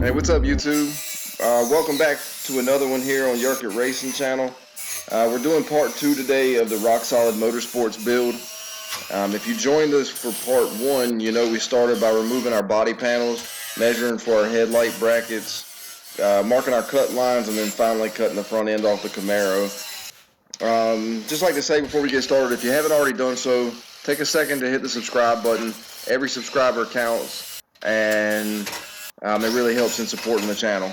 Hey, what's up, YouTube? Welcome back to another one here on Yurkit Racing Channel. We're doing part 2 today of the Rock Solid Motorsports build. If you joined us for part 1, you know we started by removing our body panels, measuring for our headlight brackets, marking our cut lines, and then finally cutting the front end off the Camaro. Just like to say before we get started, if you haven't already done so, take a second to hit the subscribe button. Every subscriber counts, and it really helps in supporting the channel.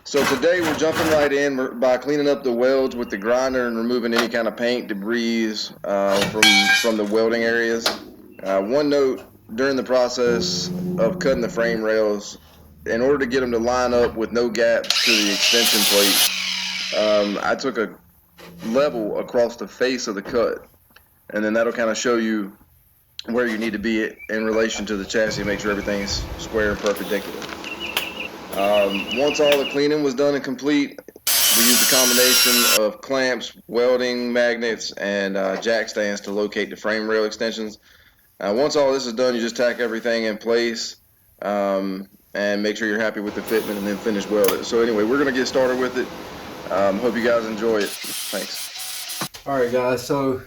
So today we're jumping right in by cleaning up the welds with the grinder and removing any kind of paint, debris from the welding areas. One note, during the process of cutting the frame rails, in order to get them to line up with no gaps to the extension plate, I took a level across the face of the cut, and then that'll kind of show you where you need to be in relation to the chassis, make sure everything's square and perpendicular. Once all the cleaning was done and complete, we used a combination of clamps, welding, magnets, and jack stands to locate the frame rail extensions. Once all this is done, you just tack everything in place and make sure you're happy with the fitment, and then finish weld it. So anyway, we're going to get started with it. Hope you guys enjoy it. Thanks. Alright guys, so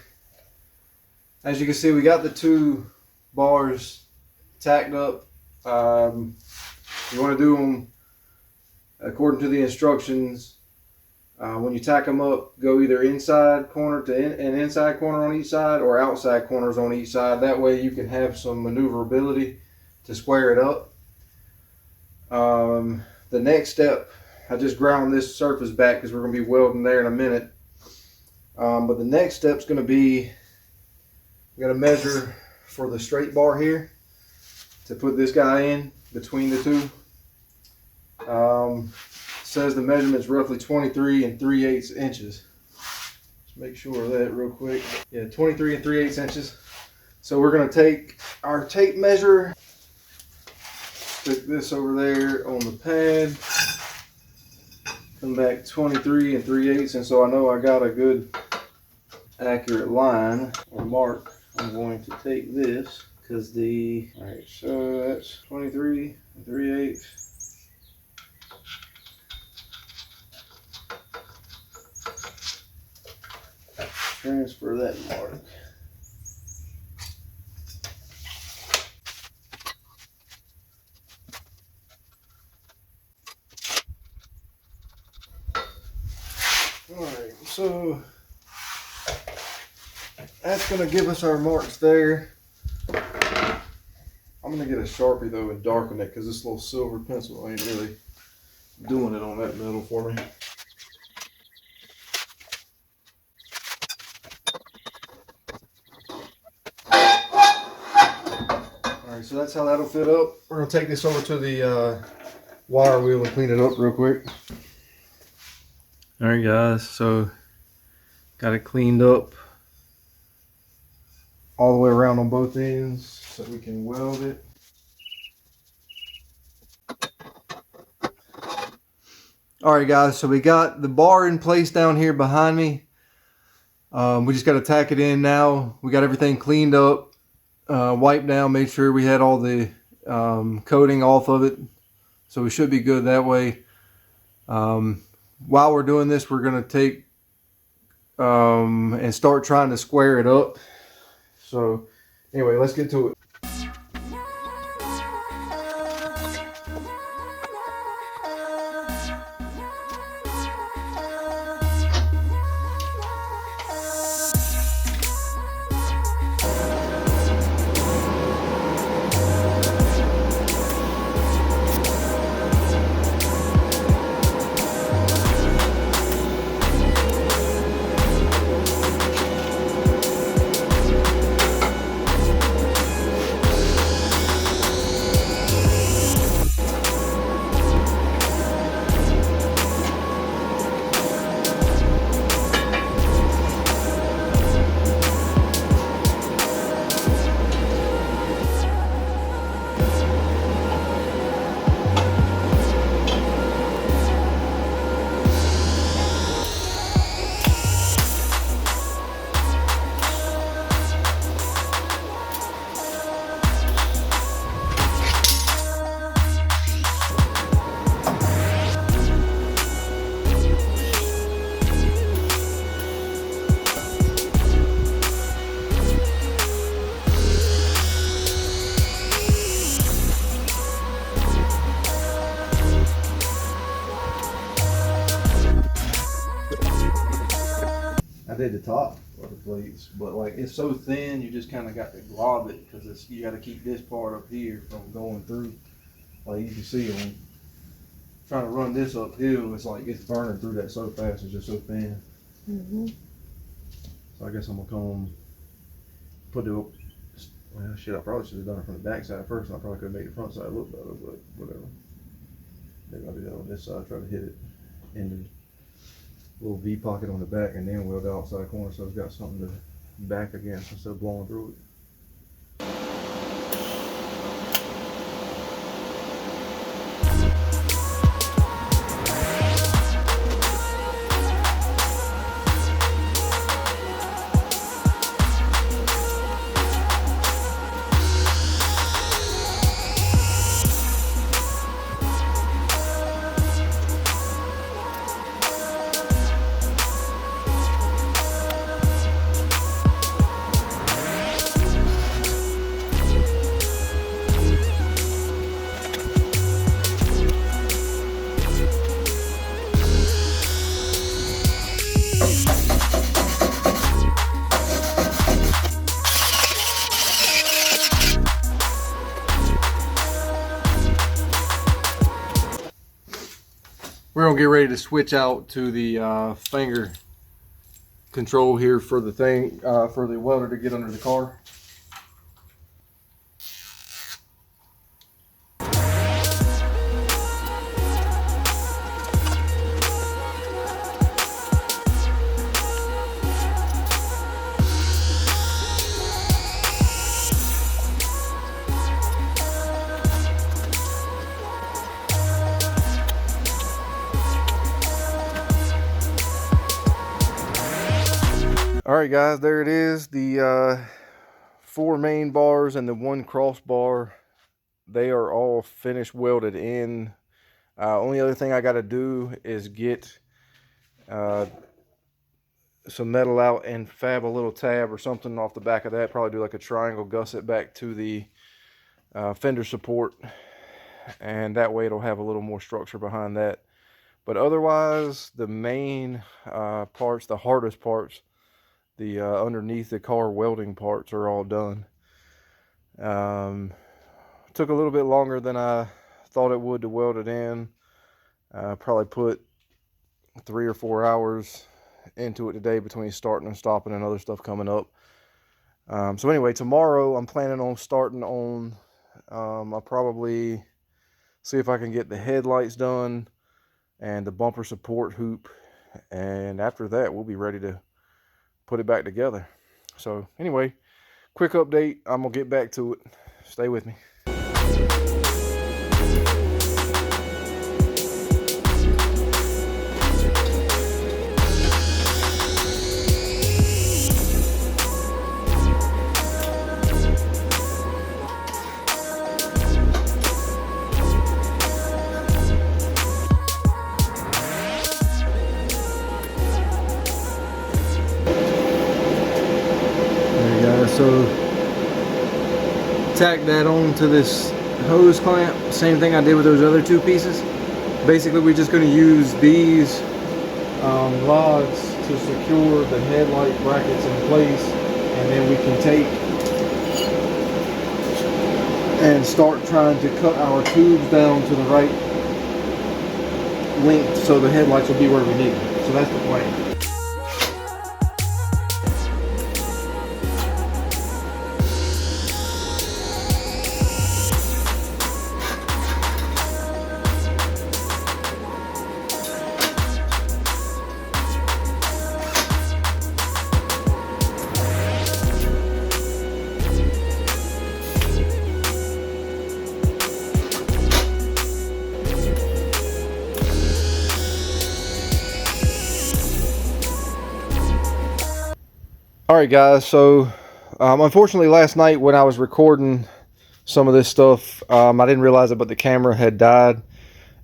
as you can see, we got the two bars tacked up. You want to do them according to the instructions. When you tack them up, go either inside corner to an inside corner on each side, or outside corners on each side. That way you can have some maneuverability to square it up. The next step, I just ground this surface back because we're going to be welding there in a minute. But the next step is going to be, we got to measure for the straight bar here to put this guy in between the two. Says the measurement's roughly 23 3/8 inches. Let's make sure of that real quick. Yeah, 23 3/8 inches. So we're going to take our tape measure, stick this over there on the pad, come back 23 3/8, and so I know I got a good accurate line or mark. I'm going to take this because alright, so that's 23 3/8. Transfer that mark. Alright, so that's going to give us our marks there. I'm going to get a Sharpie though and darken it because this little silver pencil ain't really doing it on that metal for me. Alright, so that's how that'll fit up. We're going to take this over to the wire wheel and clean it up real quick. Alright guys, so got it cleaned up all the way around on both ends so we can weld it. Alright guys, so we got the bar in place down here behind me. We just got to tack it in now. We got everything cleaned up, wiped down, made sure we had all the coating off of it. So we should be good that way. While we're doing this, we're going to take and start trying to square it up. So anyway, let's get to it. did the top of the plates, but like it's so thin, you just kind of got to glob it because you got to keep this part up here from going through. Like you can see on trying to run this uphill, it's like it's burning through that so fast. It's just so thin. So I guess I'm gonna come put the, well shit, I probably should have done it from the back side first, and I probably could have made the front side look better, but whatever. Maybe I'll do that on this side, try to hit it in the little V pocket on the back, and then weld the outside corner so it's got something to back against instead of blowing through it. We're gonna get ready to switch out to the finger control here for the thing, for the welder to get under the car. All right, guys, there it is. The 4 main bars and the 1 crossbar, they are all finished welded in. Only other thing I got to do is get some metal out and fab a little tab or something off the back of that. Probably do like a triangle gusset back to the fender support, and that way it'll have a little more structure behind that. But otherwise, the main parts, the hardest parts, the underneath the car welding parts are all done. Took a little bit longer than I thought it would to weld it in. Probably put 3 or 4 hours into it today between starting and stopping and other stuff coming up. So anyway, tomorrow I'm planning on starting on, I'll probably see if I can get the headlights done and the bumper support hoop, and after that we'll be ready to put it back together. So anyway, quick update. I'm gonna get back to it. Stay with me. So tack that on to this hose clamp, same thing I did with those other 2 pieces. Basically we're just going to use these rods to secure the headlight brackets in place, and then we can take and start trying to cut our tubes down to the right length so the headlights will be where we need them. So that's the plan. Alright guys, so unfortunately last night when I was recording some of this stuff, I didn't realize it, but the camera had died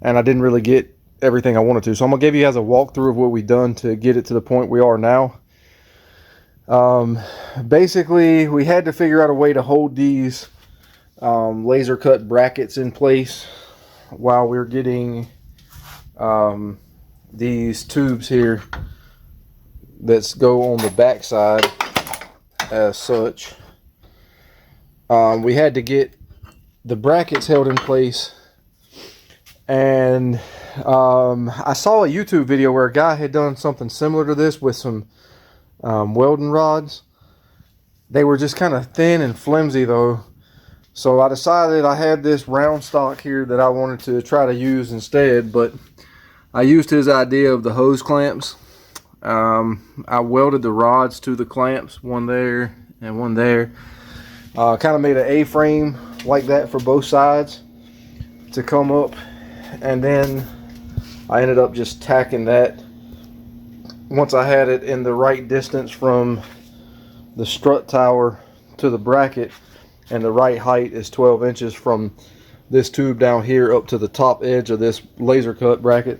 and I didn't really get everything I wanted to. So I'm going to give you guys a walkthrough of what we've done to get it to the point we are now. Basically, we had to figure out a way to hold these laser cut brackets in place while we're getting these tubes here that's go on the back side as such. We had to get the brackets held in place, and I saw a YouTube video where a guy had done something similar to this with some welding rods. They were just kind of thin and flimsy though, so I decided I had this round stock here that I wanted to try to use instead, but I used his idea of the hose clamps. I welded the rods to the clamps, one there and one there. Kind of made an A-frame like that for both sides to come up, and then I ended up just tacking that once I had it in the right distance from the strut tower to the bracket, and the right height is 12 inches from this tube down here up to the top edge of this laser cut bracket.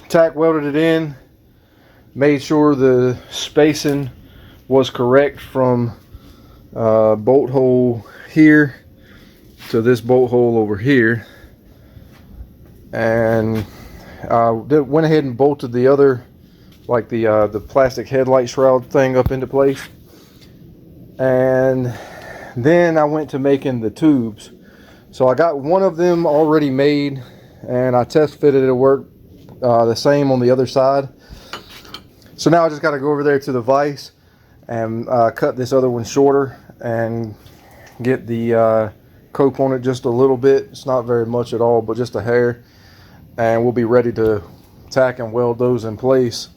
Tack welded it in, made sure the spacing was correct from bolt hole here to this bolt hole over here, and went ahead and bolted the other, like the plastic headlight shroud thing, up into place. And then I went to making the tubes. So I got one of them already made, and I test fitted it to work the same on the other side. So now I just got to go over there to the vise and cut this other one shorter and get the cope on it just a little bit. It's not very much at all, but just a hair, and we'll be ready to tack and weld those in place.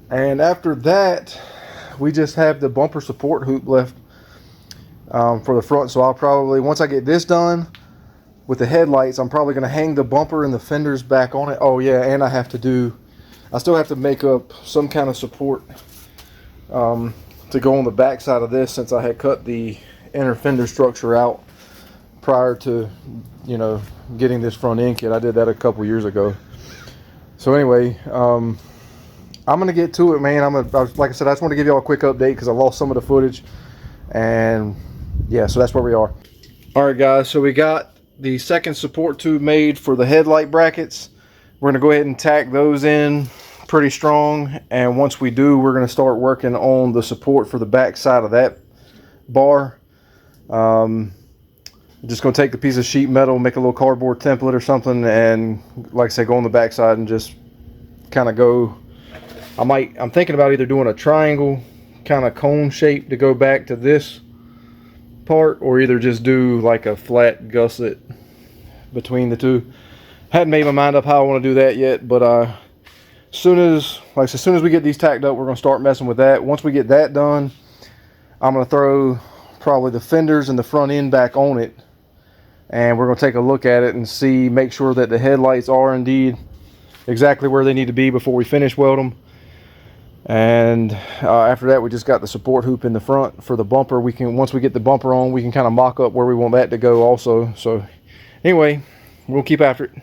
And after that, we just have the bumper support hoop left for the front. So I'll probably, once I get this done with the headlights, I'm probably going to hang the bumper and the fenders back on it. Oh yeah, and I still have to make up some kind of support to go on the back side of this, since I had cut the inner fender structure out prior to, you know, getting this front end kit. I did that a couple years ago. So anyway, I'm gonna get to it, man. Like I said, I just want to give y'all a quick update because I lost some of the footage, and yeah, so that's where we are. All right, guys. So we got the second support tube made for the headlight brackets. We're gonna go ahead and tack those in pretty strong, and once we do, we're gonna start working on the support for the back side of that bar. I'm just gonna take the piece of sheet metal, make a little cardboard template or something, and like I said, go on the back side and just kind of go. I'm thinking about either doing a triangle kind of cone shape to go back to this part, or either just do like a flat gusset between the two. Hadn't made my mind up how I want to do that yet, but as soon as we get these tacked up, we're going to start messing with that. Once we get that done, I'm going to throw probably the fenders and the front end back on it, and we're going to take a look at it and see, make sure that the headlights are indeed exactly where they need to be before we finish weld them. And after that, we just got the support hoop in the front for the bumper. Once we get the bumper on, we can kind of mock up where we want that to go also. So anyway, we'll keep after it.